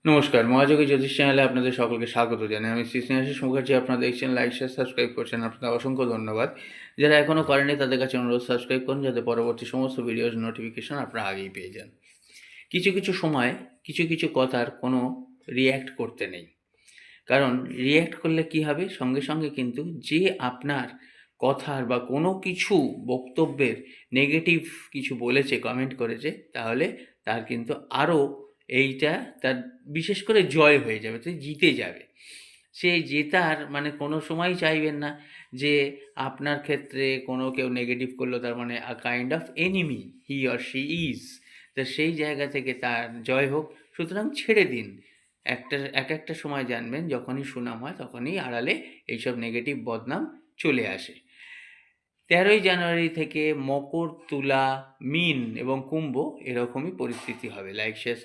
নমস্কার, মহাযোগী জ্যোতিষ চ্যানেলে আপনাদের সকলকে স্বাগত জানাই। আমি শ্রী স্নেহাশিস মুখার্জি। আপনারা দেখছেন, লাইক, শেয়ার, সাবস্ক্রাইব করছেন। আপনাদের অসংখ্য ধন্যবাদ। যারা এখনও করেনি তাদের কাছে অনুরোধ, সাবস্ক্রাইব করুন যাতে পরবর্তী সমস্ত ভিডিওর নোটিফিকেশন আপনারা আগেই পেয়ে যান। কিছু কিছু সময় কিছু কিছু কথার কোনো রিয়্যাক্ট করতে নেই, কারণ রিয়্যাক্ট করলে কি হবে, সঙ্গে সঙ্গে কিন্তু যে আপনার কথার বা কোনো কিছু বক্তব্যের নেগেটিভ কিছু বলেছে, কমেন্ট করেছে, তাহলে তার কিন্তু আরও এইটা তার বিশেষ করে জয় হয়ে যাবে, তো জিতে যাবে। সে জেতার মানে কোনো সময় চাইবেন না যে আপনার ক্ষেত্রে কোনো কেউ নেগেটিভ করলো তার মানে a kind of enemy he or she is. তা সেই জায়গা থেকে তার জয় হোক। সুতরাং ছেড়ে দিন। একটা সময় জানবেন, যখনই সুনাম হয় তখনই আড়ালে এইসব নেগেটিভ বদনাম চলে আসে। 13ই জানুয়ারি থেকে মকর, তুলা, মীন এবং কুম্ভ এরকমই পরিস্থিতি হবে। Like, share,